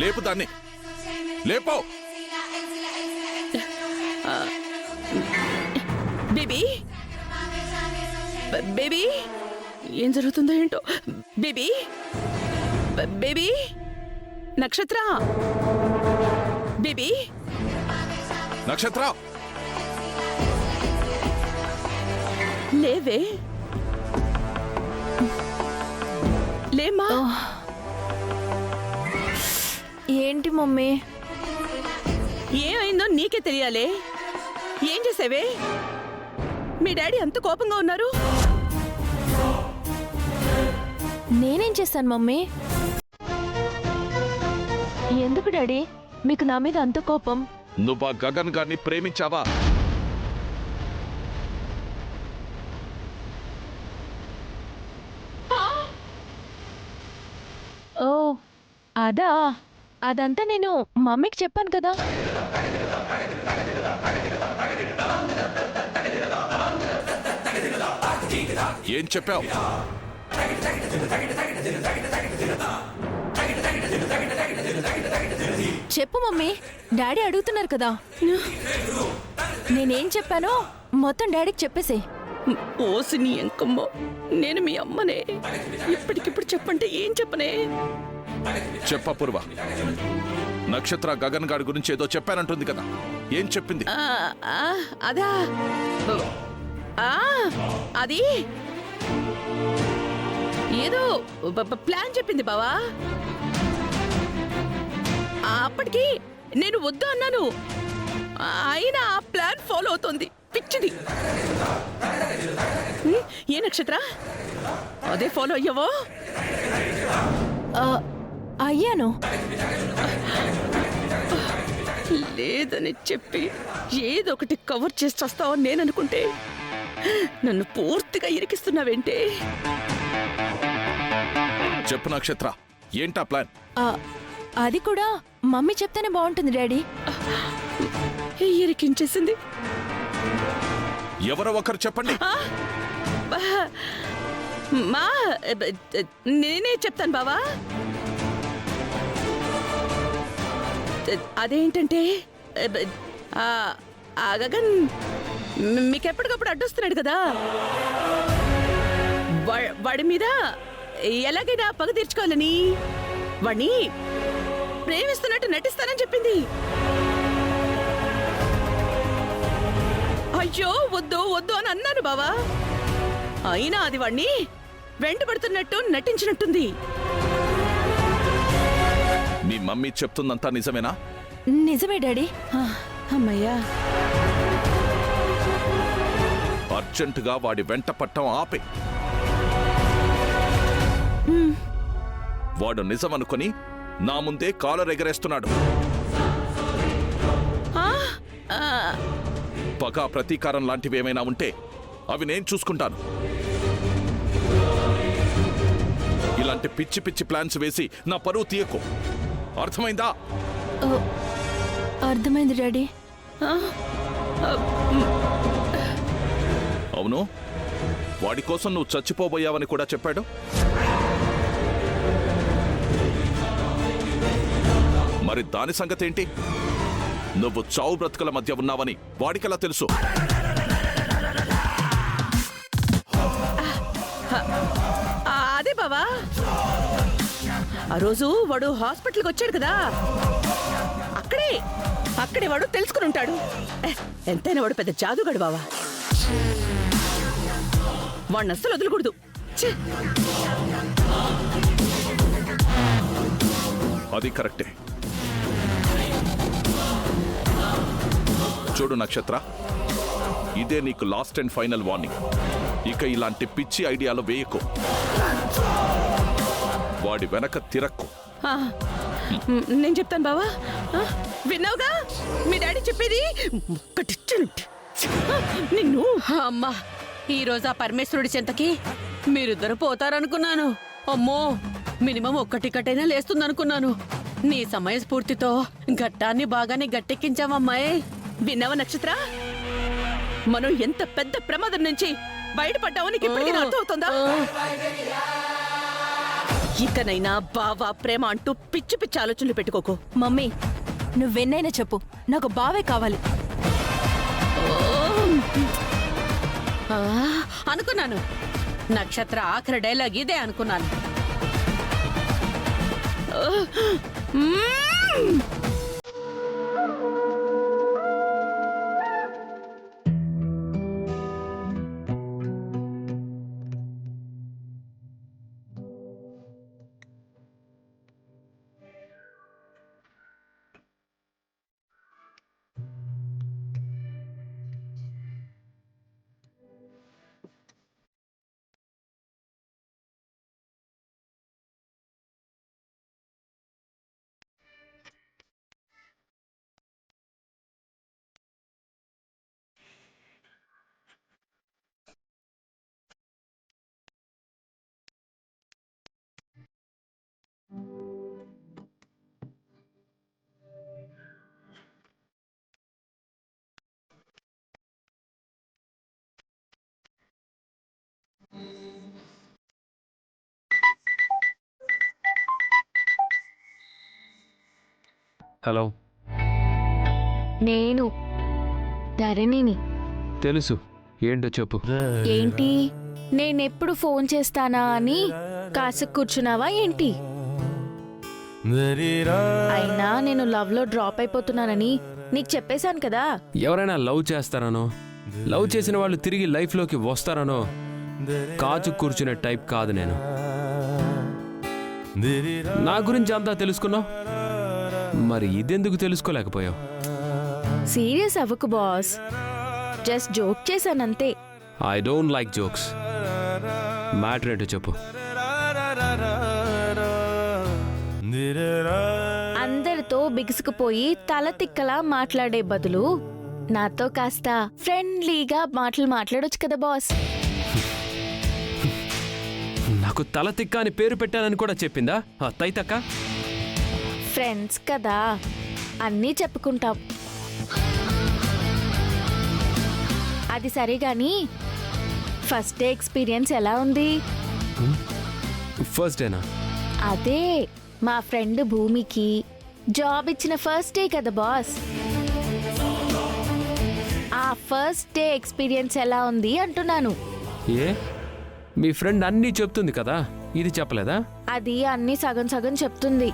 లేపు దాన్ని, లేపో. Baby baby, ఏం జరుగుతుందో ఏంటో. బేబీ బేబీ, నక్షత్ర బేబీ, నక్షత్ర లేవే, లేమ్మా. ఏంటి మమ్మీ? ఏమైందో నీకే తెలియాలే. ఏం చేసావే? మీ డాడీ అంత కోపంగా ఉన్నారు. నేనేం చేశాను మమ్మీ? ఎందుకు డాడీ మీకు నా మీద అంత కోపం? నువ్వు ఆ గగన్ గారిని ప్రేమించావా? ఓ అదా, అదంతా నేను మమ్మీకి చెప్పాను కదా. ఏం చెప్పావు? చెప్పు మమ్మీ, డాడీ అడుగుతున్నారు కదా. నేనేం చెప్పానో మొత్తం డాడీకి చెప్పేసే. ఓసి నీ ఎంకమ్మ, నేను మీ అమ్మనే. ఇప్పటికిప్పుడు చెప్పంటే ఏం చెప్పనే? చెప్ప పూర్వ. నక్షత్ర గగన్ గారి గురించి ఏదో చెప్పానంటుంది కదా, ఏం చెప్పింది? అదా, అది ఏదో ప్లాన్ చెప్పింది బావా. అప్పటికి నేను వద్దు అన్నాను, అయినా ఆ ప్లాన్ ఫాలో అవుతోంది. పిచ్చిది. ఏ నక్షత్ర, అదే ఫాలో అయ్యావో? అయ్యాను. లేదని చెప్పి ఏదో ఒకటి కవర్ చేసి వస్తావని నేను అనుకుంటే నన్ను పూర్తిగా ఇరికిస్తున్నావేంటే? చెప్పు నక్షత్ర, ఏంటా ప్లాన్? అది కూడా మమ్మీ చెప్తేనే బాగుంటుంది డాడీ. ఇరికించేసింది. ఎవరో ఒకరు చెప్పండి. మా నేనే చెప్తాను బావా. అదేంటంటే ఆ గగన్ మీకెప్పటికప్పుడు అడ్డొస్తున్నాడు కదా, వాడి మీద ఎలాగైనా పగ తీర్చుకోవాలని వాణ్ణి ప్రేమిస్తున్నట్టు నటిస్తానని చెప్పింది. అయ్యో వద్దు వద్దు అని అన్నాను బావా, అయినా అది వాణ్ణి వెంటబడుతున్నట్టు నటించినట్టుంది. మీ మమ్మీ చెప్తుందంతా నిజమేనా? నిజమే డాడీ. అమ్మయ్యా. అర్జెంటుగా వాడి వెంట పట్టం ఆపే. వాడు నిజమనుకొని నా ముందే కాలర్ ఎగరేస్తున్నాడు. పగా ప్రతీకారం లాంటివి ఏమైనా ఉంటే అవి నేను చూసుకుంటాను. ఇలాంటి పిచ్చి పిచ్చి ప్లాన్స్ వేసి నా పరువు తీయకు, అర్థమైందా? అర్థమైంది డాడీ. అవును, వాడి కోసం నువ్వు చచ్చిపోబోయావని కూడా చెప్పాడు. మరి దాని సంగతేంటి? నువ్వు చావు బ్రతుకుల మధ్య ఉన్నావని వాడికెలా తెలుసు? అదే బావా, ఆ రోజు వాడు హాస్పిటల్కి వచ్చాడు కదా, అక్కడే వాడు తెలుసుకుని ఉంటాడు. ఎంతైనా వాడు పెద్ద జాదుగాడు బావా, వాడిని అస్సలు వదలకూడదు. అది కరెక్టే. చూడు నక్షత్ర, ఇదే నీకు లాస్ట్ అండ్ ఫైనల్ వార్నింగ్. ఇక ఇలాంటి పిచ్చి ఐడియాలు వేయకు, వాడి వెనక తిరక్కు. నేను చెప్తాను బావా, విన్నావుగా మీ డాడీ చెప్పేది. నిన్ను అమ్మా, ఈ రోజు ఆ పరమేశ్వరుడి చెంతకి మీరిద్దరు పోతారనుకున్నాను. అమ్మో, మినిమం ఒక్క టికెటైనా లేస్తుందనుకున్నాను. నీ సమయస్ఫూర్తితో ఘట్టాన్ని బాగానే గట్టెక్కించావమ్మాయి. విన్నావా నక్షత్ర, మనం ఎంత పెద్ద ప్రమాదం నుంచి బయటపడ్డావో నీకు ఇప్పటికీ అర్థమవుతుందా? ఇకనైనా బావా ప్రేమ అంటూ పిచ్చి పిచ్చి ఆలోచనలు పెట్టుకోకు. మమ్మీ నువ్వెన్నైనా చెప్పు, నాకు బావే కావాలి. ఆ, అనుకున్నాను. నక్షత్ర ఆఖరి డైలాగ్ ఇదే అనుకున్నాను. హలో, నేను ధరణిని. తెలుసు. ఏంటో చెప్పు. ఏంటి నేనెప్పుడు ఫోన్ చేస్తానా అని కాసు కూర్చున్నావా ఏంటి? అయినా నేను లవ్ లో డ్రాప్ అయిపోతున్నానని నీకు చెప్పేశాను కదా. ఎవరైనా లవ్ చేస్తారనో, లవ్ చేసిన వాళ్ళు తిరిగి లైఫ్లోకి వస్తారనో కాచు కూర్చునే టైప్ కాదు నేను. నా గురించి అంతా తెలుసుకున్నావు, మరి ఇదెందుకు తెలుసుకోలేకపోయావు? సీరియస్ అవ్వకు బాస్, జస్ట్ జోక్ చేశానంతే. I don't like jokes. Matter ఏంటో చెప్పు. అందరితో బిగుసుకుపోయి తల తిక్కలా మాట్లాడే బదులు నాతో కాస్త ఫ్రెండ్లీగా మాటలు మాట్లాడొచ్చు కదా బాస్. నాకు తల తిక్క అని పేరు పెట్టానని కూడా చెప్పిందా ఆ తైతక్క? ఫ్రెండ్స్ కదా, అన్నీ చెప్పుకుంటాం. అది సరే గాని ఫస్ట్ డే ఎక్స్పీరియన్స్ ఎలా ఉంది? ఫస్ట్ డేనా? అదే మా ఫ్రెండ్ భూమికి జాబ్ ఇచ్చిన ఫస్ట్ డే కదా బాస్. ఆ ఫస్ట్ డే ఎక్స్పీరియన్స్ ఎలా ఉంది అంటున్నాను. ఏ, మీ ఫ్రెండ్ అన్నీ చెప్తుంది కదా, ఇది చెప్పలేదా? అది అన్ని సగం సగం చెప్తుంది.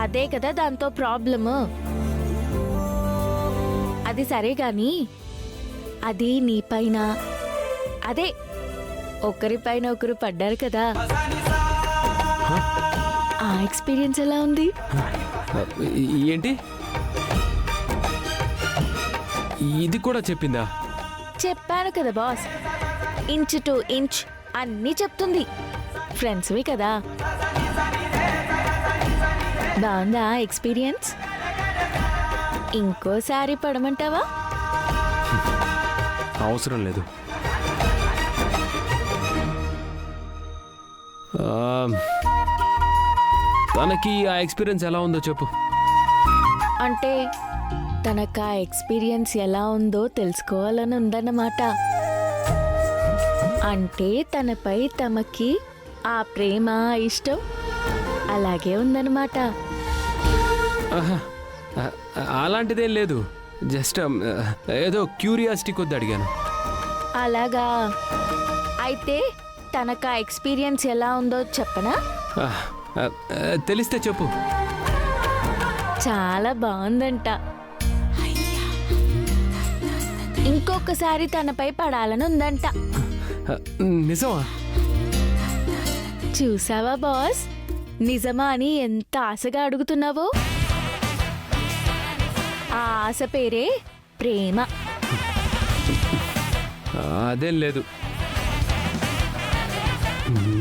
అదే కదా దాంతో ప్రాబ్లము. అది సరే గాని అది నీ పైన, అదే ఒకరిపైన ఒకరు పడ్డారు కదా, ఆ ఎక్స్పీరియన్స్ ఎలా ఉంది? ఏంటి, ఇది కూడా చెప్పిందా? చెప్పాను కదా బాస్, ఇంచ్ టు ఇంచ్ అన్నీ చెప్తుంది. ఫ్రెండ్స్వి కదా. బాగుందా ఎక్స్పీరియన్స్? ఇంకోసారి పడమంటావా? అవసరం లేదు. తనకి ఆ ఎక్స్పీరియన్స్ ఎలా ఉందో చెప్పు. అంటే తనకు ఆ ఎక్స్పీరియన్స్ ఎలా ఉందో తెలుసుకోవాలని ఉందన్నమాట. అంటే తనపై తమకి ఆ ప్రేమ ఇష్టం అలాగే ఉందన్నమాట. ఆహా, అలాంటిదేం లేదు. జస్ట్ ఏదో క్యూరియాసిటీ కొద్ది అడిగాను. అలాగా, అయితే తనకు ఆ ఎక్స్పీరియన్స్ ఎలా ఉందో చెప్పనా? తెలిస్తే చెప్పు. చాలా బాగుందంట. ఇంకొకసారి తనపై పడాలని ఉందంట. నిజమా? చూసావా బాస్, నిజమా అని ఎంత ఆశగా అడుగుతున్నావో. ఆ ఆశ పేరే ప్రేమ. అదేం లేదు.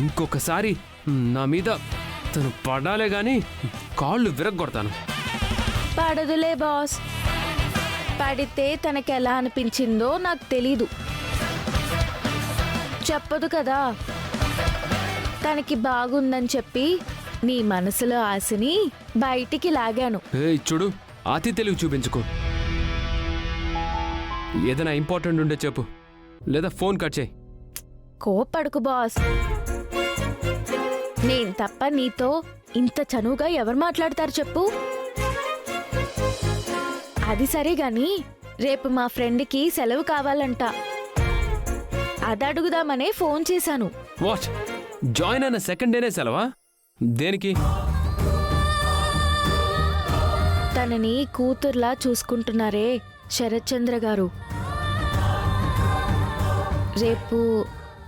ఇంకొకసారి నా మీద తను పడాలే గాని కాళ్ళు విరగ్గొడతాను. పడదులే బాస్, పడితే తనకి ఎలా అనిపించిందో నాకు తెలీదు. చెప్పదు కదా. తనకి బాగుందని చెప్పి నీ మనసులో ఆశని బయటికి లాగాను. చూడు, అతి తెలివి చూపించుకో. ఏదైనా ఇంపార్టెంట్ ఉంటే చెప్పు, లేదా ఫోన్ కట్ చేయి. కోపడకు బాస్. నేను తప్ప నీతో ఇంత చనువుగా ఎవరు మాట్లాడతారు చెప్పు? అది సరే గాని రేపు మా ఫ్రెండ్కి సెలవు కావాలంట. అది అడుగుదామనే ఫోన్ చేశాను. వాట్, జాయిన్ అయిన సెకండ్ డేనే సెలవా? దేనికి? తనని కూతుర్లా చూసుకుంటున్నారే శరత్ చంద్ర గారు. రేపు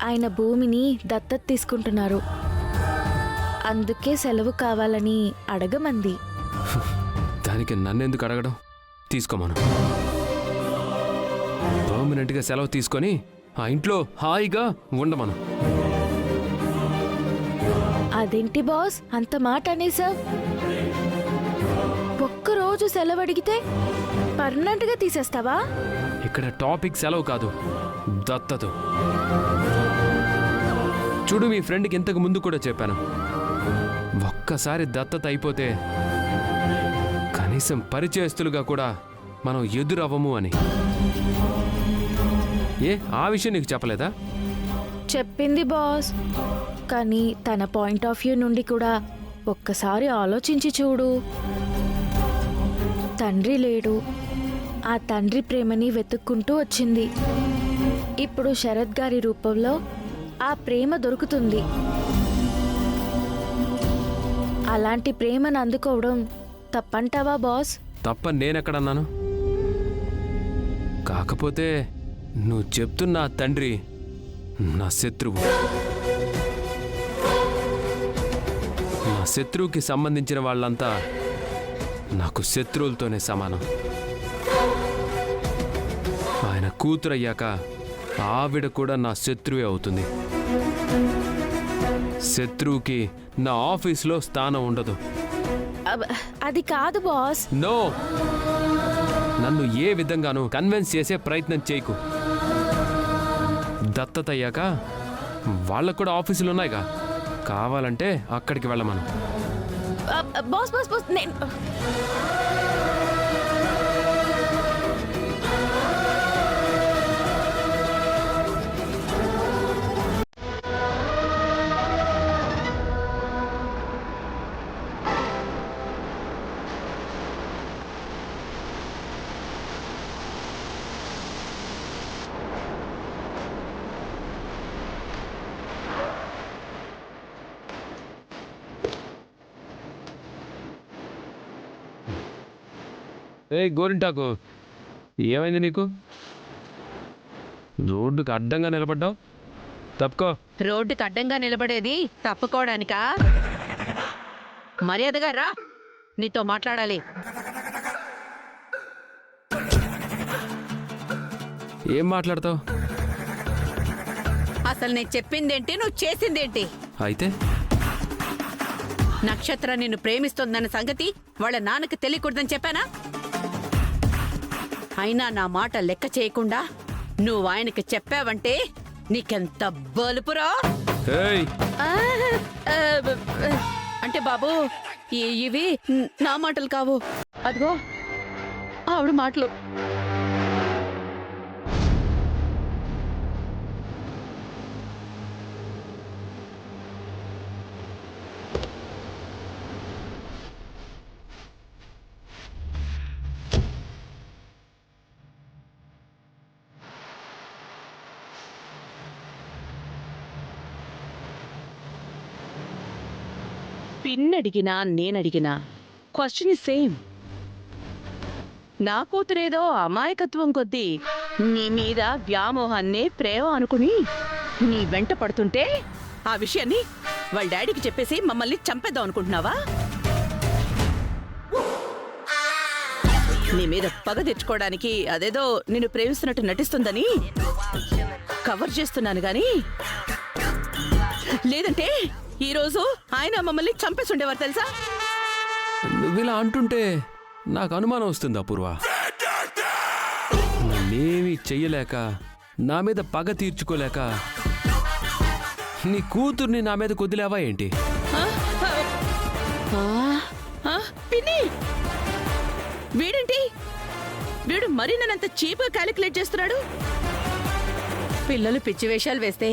ఆయన భూమిని దత్తత తీసుకుంటున్నారు. అందుకే సెలవు కావాలని అడగమంది. దానికి నన్నెందుకు అడగడం? తీసుకోమను. పర్మనెంట్గా సెలవు తీసుకొని ఆ ఇంట్లో హాయిగా ఉండమను. అదేంటి బాస్ అంత మాట అనేసా? ఒక్కరోజు సెలవు అడిగితే పర్మనెంట్ గా తీసేస్తావా? ఇక్కడ టాపిక్ సెలవు కాదు, దత్తత. చూడు, మీ ఫ్రెండ్కి ఇంతకు ముందు కూడా చెప్పాను, ఒక్కసారి దత్తత అయిపోతే కనీసం పరిచయస్తులుగా కూడా మనం ఎదురవ్వము అని. ఆ విషయం నీకు చెప్పలేదా? చెప్పింది బాస్, కానీ తన పాయింట్ ఆఫ్ వ్యూ నుండి కూడా ఒక్కసారి ఆలోచించి చూడు. తండ్రి లేడు, ఆ తండ్రి ప్రేమని వెతుక్కుంటూ వచ్చింది. ఇప్పుడు శరత్ గారి రూపంలో ఆ ప్రేమ దొరుకుతుంది. అలాంటి ప్రేమను అందుకోవడం తప్పంటావా బాస్? తప్ప నేనెక్కడన్నాను? కాకపోతే నువ్వు చెప్తున్న ఆ తండ్రి నా శత్రువు. నా శత్రువుకి సంబంధించిన వాళ్ళంతా నాకు శత్రువులతోనే సమానం. ఆయన కూతురయ్యాక ఆవిడ కూడా నా శత్రువే అవుతుంది. శత్రువుకి నా ఆఫీస్లో స్థానం ఉండదు. అది కాదు బాస్. నో, నన్ను ఏ విధంగానూ కన్విన్స్ చేసే ప్రయత్నం చేయకు. దత్తత అయ్యాక వాళ్ళకు కూడా ఆఫీసులు ఉన్నాయిగా, కావాలంటే అక్కడికి వెళ్ళమను. బాస్ బాస్ బాస్ నేను గోరింటాకు, ఏమైంది నీకు? రోడ్డుకి అడ్డంగా నిలబడ్డావు. తప్పుకో. రోడ్డుకి అడ్డంగా నిలబడేది తప్పుకోవడానికా? మర్యాదగా రా, నీతో మాట్లాడాలి. ఏం మాట్లాడతావు? అసలు నేను చెప్పిందేంటి, నువ్వు చేసిందేంటి? అయితే నక్షత్ర నిన్ను ప్రేమిస్తోందన్న సంగతి వాళ్ళ నాన్నకి తెలియకూడదని చెప్పానా? అయినా నా మాట లెక్క చేయకుండా నువ్వు ఆయనకి చెప్పావంటే నీకెంత బలుపురా. అంటే బాబు, ఇవి నా మాటలు కావు, అదిగో ఆవిడ మాటలు. పిన్నడిగినా నేనడిగినా క్వశ్చన్ ఇస్ సేమ్. నా కూతురేదో అమాయకత్వం కొద్దీ నీ మీద వ్యామోహాన్నే ప్రేమ అనుకుని నీ వెంట పడుతుంటే ఆ విషయాన్ని వాళ్ళ డాడీకి చెప్పేసి మమ్మల్ని చంపేద్దాం అనుకుంటున్నావా? నీ మీద పగ తెచ్చుకోవడానికి అదేదో నిన్ను ప్రేమిస్తున్నట్టు నటిస్తుందని కవర్ చేస్తున్నాను గాని, లేదంటే ఈరోజు ఆయన మమ్మల్ని చంపేసి ఉండేవారు తెలుసా? నువ్వు ఇలా అంటుంటే నాకు అనుమానం వస్తుంది అపూర్వ. నేనేమీ చెయ్యలేక, నా మీద పగ తీర్చుకోలేక నీ కూతుర్ని నా మీద కొద్దిలేవా ఏంటి? పిన్ని, వీడేంటి వీడు మరీ నన్నంత చీప్గా క్యాలిక్యులేట్ చేస్తున్నాడు. పిల్లలు పిచ్చి వేషాలు వేస్తే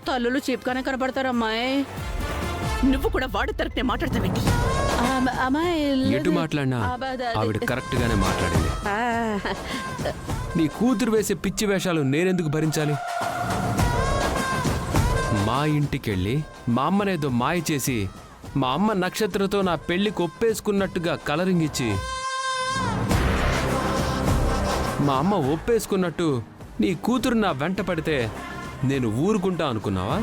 తల్లులు చీప్గానే కనపడతారమ్మాయి. నువ్వు కూడా వాడి తరపునే మాట్లాడతావేంటి? అమ్మాయి ఎటు మాట్లాడినా ఆవిడ కరెక్ట్ గానే మాట్లాడింది. నీ కూతురు వేసే పిచ్చి వేషాలు నేనెందుకు భరించాలి? మా ఇంటికెళ్ళి మా అమ్మనేదో మాయ చేసి మా అమ్మ నక్షత్రతో నా పెళ్లికి ఒప్పేసుకున్నట్టుగా కలరింగ్ ఇచ్చి మా అమ్మ ఒప్పేసుకున్నట్టు నీ కూతురు నా వెంట పడితే నేను ఊరుకుంటా అనుకున్నావా?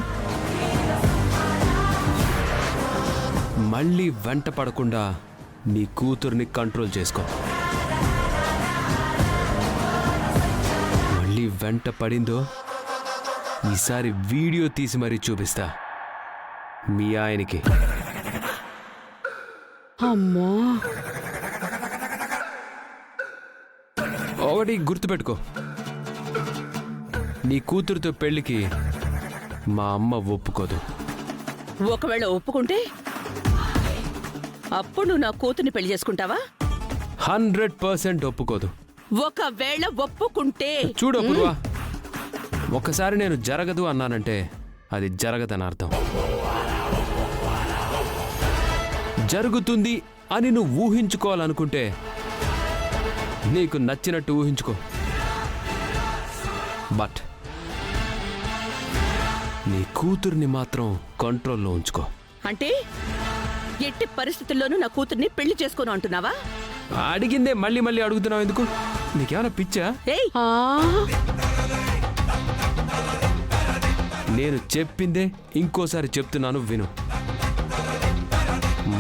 మళ్ళీ వెంట పడకుండా నీ కూతుర్ని కంట్రోల్ చేసుకో. మళ్ళీ వెంట పడిందో ఈసారి వీడియో తీసి మరీ చూపిస్తా మీ ఆయనకి. అమ్మో, ఒకటి గుర్తుపెట్టుకో, నీ కూతురుతో పెళ్లికి మా అమ్మ ఒప్పుకోదు. ఒకవేళ ఒప్పుకుంటే అప్పుడు నువ్వు నా కూతుర్ని పెళ్లి చేసుకుంటావా? 100% ఒప్పుకోదు. ఒకవేళ ఒప్పుకుంటే చూడు అపూర్వా, ఒకసారి నేను జరగదు అన్నానంటే అది జరగదని అర్థం. జరుగుతుంది అని నువ్వు ఊహించుకోవాలనుకుంటే నీకు నచ్చినట్టు ఊహించుకో. బట్ నీ కూతుర్ని మాత్రం కంట్రోల్లో ఉంచుకో. అంటే ఎట్టి పరిస్థితుల్లోనూ నా కూతుర్ని పెళ్లి చేసుకోను అంటున్నావా? అడిగిందే మళ్ళీ మళ్ళీ అడుగుతున్నావు ఎందుకు? నీకేమైనా పిచ్చా? ఏయ్, నేను చెప్పిందే ఇంకోసారి చెప్తున్నాను, విను.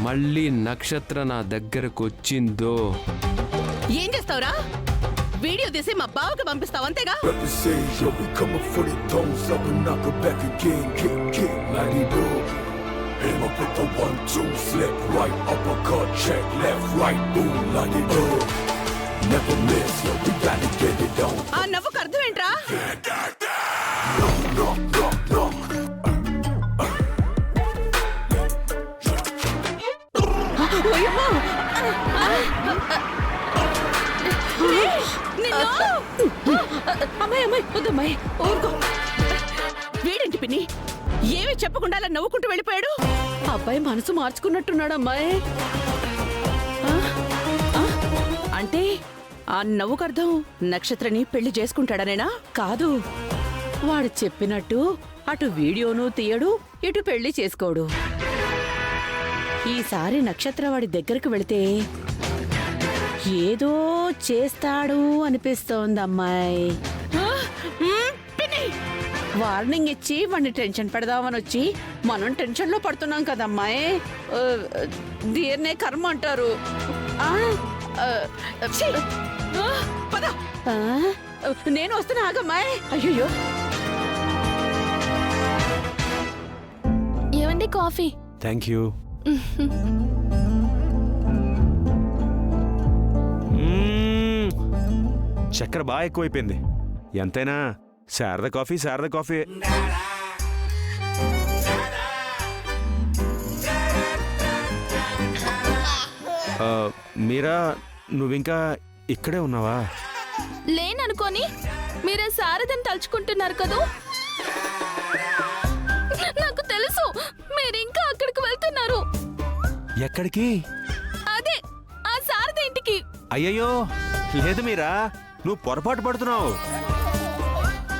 మళ్ళీ నక్షత్ర నా దగ్గరకు వచ్చిందో ఏం చేస్తావురా? వీడియో తీసి మా బావకి పంపిస్తావు అంతేగా? Him up with the 1-2 slip, right uppercut, check, left, right, boom, like it do. Never miss, yo, we gotta get it on. ఆ నవ్వుకు అర్థం ఏంట్రా? ఓయమ్మా! అమ్మాయి అమ్మాయి వద్దమ్మాయి, ఊరుకో. వీడేంటి పిన్ని ఏమీ చెప్పకుండా అలా నవ్వుకుంటూ వెళ్ళిపోయాడు? అబ్బాయి మనసు మార్చుకున్నట్టున్నాడు అమ్మాయి. అంటే ఆ నవ్వుకు అర్థం నక్షత్రని పెళ్లి చేసుకుంటాడనేనా? కాదు, వాడు చెప్పినట్టు అటు వీడియోను తీయడు, ఇటు పెళ్లి చేసుకోడు. ఈసారి నక్షత్ర వాడి దగ్గరకు వెళితే ఏదో చేస్తాడు అనిపిస్తోంది అమ్మాయి. వార్నింగ్ ఇచ్చి వాడిని టెన్షన్ పెడదామని వచ్చి మనం టెన్షన్ లో పడుతున్నాం కదమ్మాయి. దీన్నే కర్మ అంటారు. పద, నేను వస్తున్నా ఆగమ్మాయి. అయ్యో, ఏమండి కాఫీ? Thank you. చక్కెర బాగా ఎక్కువైపోయింది. ఎంతైనా శారద కాఫీ శారద కాఫీ. మీరా, నువ్వింకా ఇక్కడే ఉన్నావా? లేననుకోని మీరే శారదని తలుచుకుంటున్నారు కదూ. నాకు తెలుసు మీరింకా అక్కడికి వెళ్తున్నారు. ఎక్కడికి? అదే ఆ శారద ఇంటికి. అయ్యయ్యో లేదు మీరా, నువ్వు పొరపాటు పడుతున్నావు.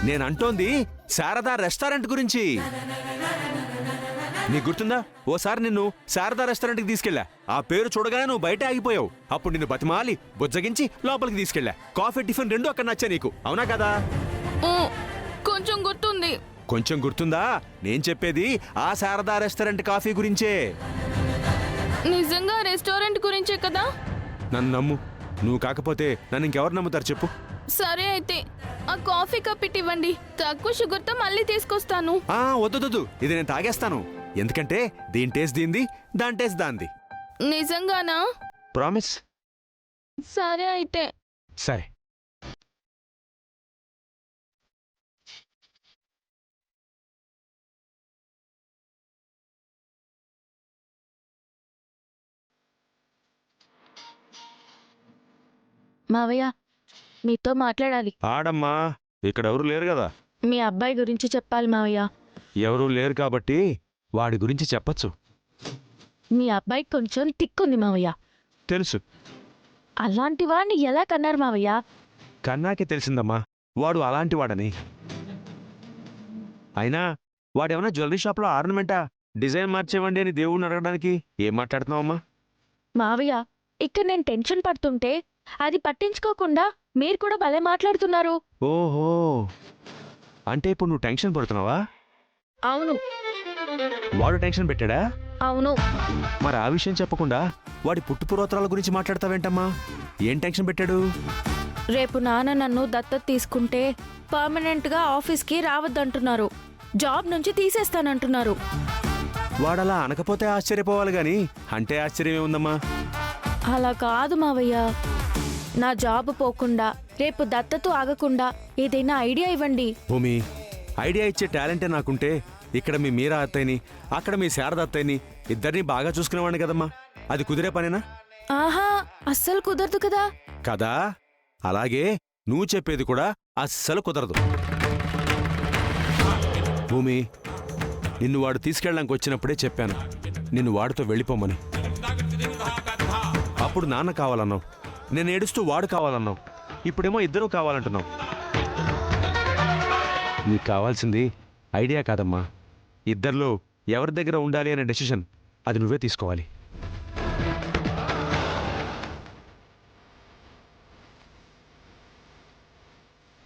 నేనంటోంది శారదా రెస్టారెంట్ గురించి. నీకు గుర్తుందా, ఓసారి నిన్ను శారదా రెస్టారెంట్కి తీసుకెళ్ళా. ఆ పేరు చూడగానే నువ్వు బయట ఆగిపోయావు. అప్పుడు నిన్ను బతిమాలి బుజ్జగించి లోపలికి తీసుకెళ్ళా. కాఫీ టిఫిన్ రెండు అక్కడ నచ్చా నీకు, అవునా కదా? కొంచెం గుర్తుంది. కొంచెం గుర్తుందా? నేను చెప్పేది ఆ శారదా రెస్టారెంట్ కాఫీ గురించే. నిజంగా రెస్టారెంట్ గురించే కదా? నన్ను నమ్ము. నువ్వు కాకపోతే నన్ను ఇంకెవరు నమ్ముతారు చెప్పు? సరే అయితే ఆ కాఫీ కప్ ఇవ్వండి. తక్కువ షుగర్తో మళ్ళీ తీసుకొస్తాను. వద్దు, ఇది నేను తాగేస్తాను. ఎందుకంటే దీని టేస్ట్ దీంది, దాని టేస్ట్ దాంది. నిజంగానా? ప్రామిస్. సరే అయితే. సరే. మావయ్య మీతో మాట్లాడాలి. ఆడమ్మా, ఇక్కడ ఎవరు లేరు కదా. మీ అబ్బాయి గురించి చెప్పాలి మావయ్య. ఎవరూ లేరు కాబట్టి వాడి గురించి చెప్పచ్చు. మీ అబ్బాయి కొంచెం తిక్కుంది మావయ్య. తెలుసు, అలాంటి వాడిని ఎలా కన్నారు మావయ్య? కన్నాకే తెలిసిందమ్మా వాడు అలాంటి వాడని. అయినా వాడేమన్నా జ్యువెలరీ షాప్లో ఆర్నమెంటా? డిజైన్ మార్చేవండి అని దేవుడిని అడగడానికి ఏం మాట్లాడుతున్నావమ్మా? మావయ్య, ఇక్కడ నేను టెన్షన్ పడుతుంటే అది పట్టించుకోకుండా మీరు కూడా భలే మాట్లాడుతున్నారు. ఓహో, అంటే ఇప్పుడు నువ్వు టెన్షన్ పడుతున్నావా? అవును వాడు టెన్షన్ పెట్టాడా? అవును. మరి ఆ విషయం చెప్పకుండా వాడి పుట్టుపురోత్తరాల గురించి మాట్లాడతావేంటమ్మా? ఏం టెన్షన్ పెట్టాడు? రేపు నాన్న నన్ను దత్తత తీసుకుంటే పర్మనెంట్గా ఆఫీస్కి రావద్దంటున్నారు. జాబ్ నుంచి తీసేస్తానంటున్నారు. వాడలా అనకపోతే ఆశ్చర్యపోవాలి గాని అంటే ఆశ్చర్యమే ఉందమ్మా. అలా కాదు మావయ్య. నా జాబ్ పోకుండా రేపు దత్తత ఆగకుండా ఏదైనా ఐడియా ఇవ్వండి. భూమి, ఐడియా ఇచ్చే టాలెంటే నాకుంటే ఇక్కడ మీ మీరా అత్తయ్యని అక్కడ మీ శారద అత్తయ్యని ఇద్దరిని బాగా చూసుకునేవాడిని కదమ్మా. అది కుదిరే పనేనా? ఆహా, అస్సలు కుదరదు కదా. కదా, అలాగే నువ్వు చెప్పేది కూడా అస్సలు కుదరదు. భూమి, నిన్ను వాడు తీసుకెళ్ళడానికి వచ్చినప్పుడే చెప్పాను నిన్ను వాడితో వెళ్ళిపోమని. అప్పుడు నాన్న కావాలన్నావు, నేను ఏడుస్తూ వాడు కావాలన్నావు. ఇప్పుడేమో ఇద్దరూ కావాలంటున్నావు. నీకు కావాల్సింది ఐడియా కాదమ్మా, ఇద్దరిలో ఎవరి దగ్గర ఉండాలి అనే డెసిషన్ అది నువ్వే తీసుకోవాలి.